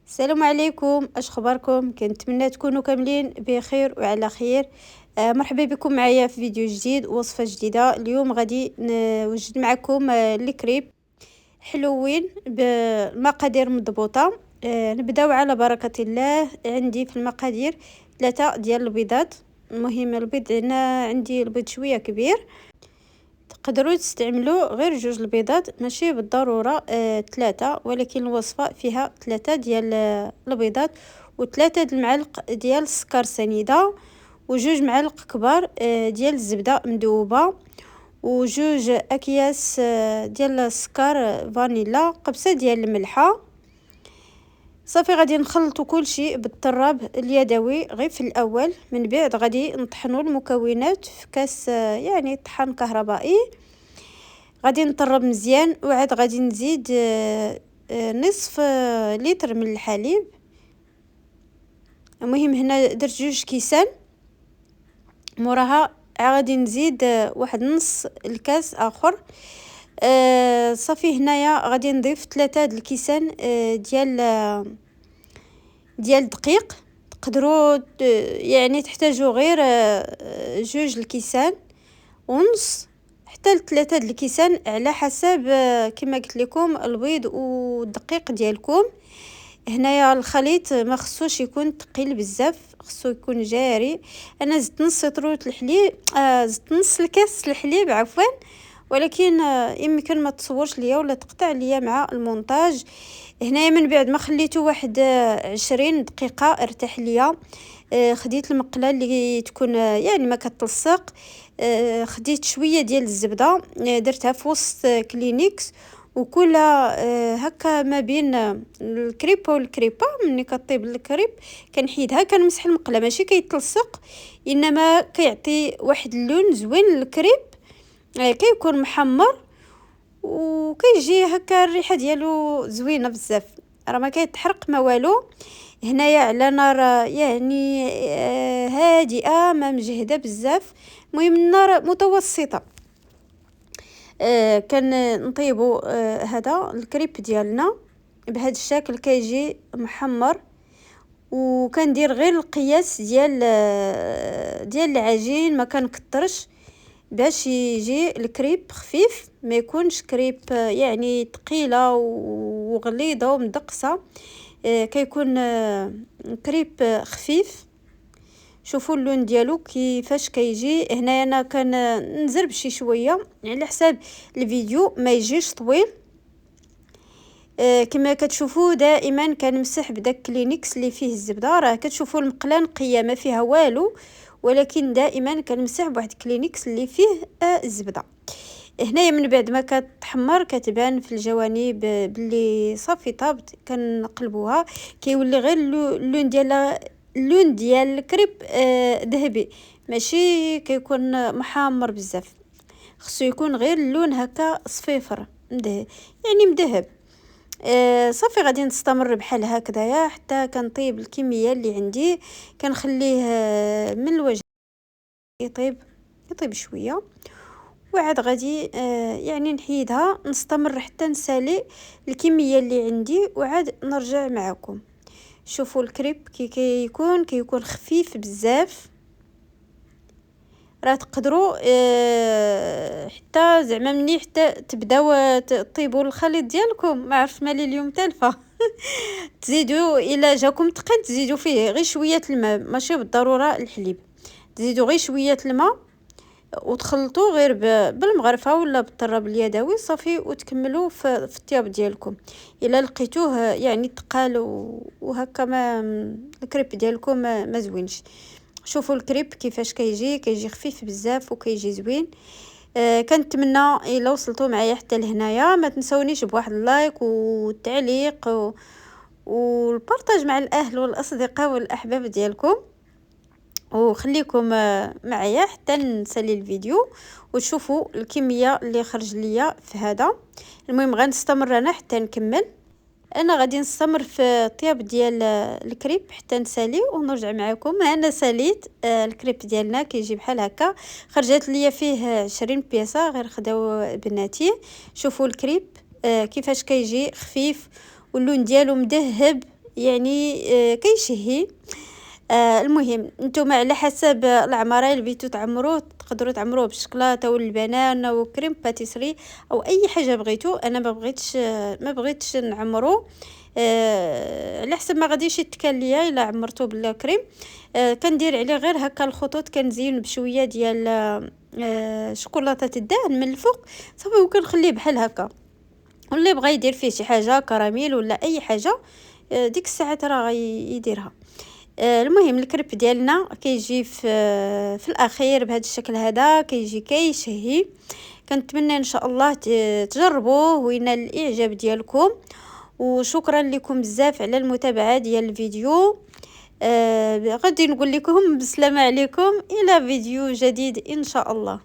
السلام عليكم، اش اخباركم؟ كنتمنى تكونوا كاملين بخير وعلى خير. مرحبا بكم معايا في فيديو جديد، وصفه جديده. اليوم غادي نوجد معكم الكريب حلوين بمقادير مضبوطه. نبداو على بركه الله. عندي في المقادير 3 ديال البيضات. المهم البيض هنا عندي البيض شويه كبير، تقدروا تستعملوا غير 2 البيضات، ماشي بالضروره 3، ولكن الوصفه فيها 3 ديال البيضات و3 المعالق ديال السكر سنيده، و2 معالق كبار ديال الزبده مذوبه، و2 اكياس ديال السكر فانيلا، قبصه ديال الملحه. صافي غادي نخلطوا كل شيء بالطراب اليدوي غير في الاول، من بعد غادي نطحنوا المكونات في كاس يعني طحن كهربائي. غادي نطرب مزيان، وعاد غادي نزيد نصف لتر من الحليب. المهم هنا درت 2 كيسان، موراها غادي نزيد واحد نص الكاس اخر. صافي هنايا غادي نضيف 3 د الكيسان ديال الدقيق. تقدروا يعني تحتاجوا غير 2 الكيسان ونص حتى ل3 د الكيسان، على حسب كما قلت لكم البيض والدقيق ديالكم. هنايا الخليط ما خصوش يكون ثقيل بزاف، خصو يكون جاري. انا زدت نص سطرونه الحليب، زدت نص الكاس الحليب عفوا، ولكن يمكن ما تصورش ليا ولا تقطع ليا مع المونتاج. هنايا من بعد ما خليته واحد 20 دقيقه ارتاح ليا. خديت المقله اللي تكون يعني ما كتلصق. خديت شويه ديال الزبده، درتها في وسط كلينيكس، وكل هكا ما بين الكريب والكريبه. ملي كطيب الكريب كنحيدها، كنمسح المقله، ماشي كيتلصق، انما كيعطي واحد اللون زوين للكريب. كيكون محمر وكيجي هكا الريحه ديالو زوينه بزاف، راه ما كيتحرق ما والو. هنايا على نار يعني هادئه، ما مجهده بزاف، المهم النار متوسطه. كان نطيبوا هذا الكريب ديالنا بهذا الشكل، كيجي محمر. وكندير غير القياس ديال العجين، ما كنكترش باش يجي الكريب خفيف، ما يكونش كريب يعني ثقيله وغليظه ومدقسه. كيكون كريب خفيف. شوفوا اللون ديالو كيفاش كيجي. هنا انا كنزرب شي شويه على حساب الفيديو ما يجيش طويل. كما كتشوفوا دائما كنمسح بداك كلينيكس اللي فيه الزبده. راه كتشوفوا المقله نقيه ما فيها والو، ولكن دائما كنمسح بواحد كلينيكس اللي فيه الزبده. هنايا من بعد ما كتحمر كتبان في الجوانب باللي صافي طابت، كنقلبوها كيولي غير اللون ديال الكريب ذهبي، ماشي كيكون محمر بزاف. خصو يكون غير اللون هكا صفيفر يعني مذهب. صافي غادي نستمر بحال هكذايا حتى كنطيب الكميه اللي عندي. كنخليه من الوجه يطيب شويه، وعاد غادي يعني نحيدها، نستمر حتى نسالي الكميه اللي عندي، وعاد نرجع معكم. شوفوا الكريب كي كيكون خفيف بزاف. راه تقدروا حتى زعما مني حتى تبداو طيبوا الخليط ديالكم، ما عرفت مالي اليوم تالفه. تزيدوا الا جاكم تقن تزيدوا فيه غير شويه الماء، ماشي بالضروره الحليب. تزيدوا غير شويه الماء وتخلطوا غير بالمغرفه ولا بالطراب اليدوي صافي، وتكملوا في الطياب ديالكم. الا لقيتوه يعني تقال وهكا ما الكريب ديالكم ما زوينش. شوفوا الكريب كيفاش كيجي خفيف بزاف وكيجي زوين. كنتمنى الا وصلتوا معايا حتى لهنايا ما تنسونيش بواحد اللايك والتعليق والبارطاج مع الاهل والاصدقاء والاحباب ديالكم، وخليكم معايا حتى نسالي الفيديو وتشوفوا الكميه اللي خرج ليا في هذا. المهم غنستمر انا حتى نكمل. انا غادي نستمر في الطياب ديال الكريب حتى نسالي ونرجع معكم. انا ساليت الكريب ديالنا كيجي بحال هكا، خرجت ليا فيه 20 بياسه، غير خداو بناتي. شوفوا الكريب كيفاش كيجي خفيف واللون ديالو مذهب، يعني كيشهي. المهم نتوما على حسب العماره اللي بغيتو تعمروه، تقدروا تعمروه بالشكلاطه ولا البنان او كريم باتيسري او اي حاجه بغيتو. انا ما بغيتش نعمرو على حسب ما غاديش يتكال ليا الا عمرته بالكريم. كندير عليه غير هكا الخطوط، كنزين بشويه ديال شوكولاته الدهن من الفوق صافي، وكنخليه بحال هكا. واللي بغى يدير فيه شي حاجه كراميل ولا اي حاجه ديك الساعات راه غيديرها. المهم الكريب ديالنا كيجي في الاخير بهذا الشكل هذا، كيجي كيشهي. كنتمنى ان شاء الله تجربوه وينال الاعجاب ديالكم. وشكرا لكم بزاف على المتابعه ديال الفيديو. غادي نقول لكم بسلامه عليكم الى فيديو جديد ان شاء الله.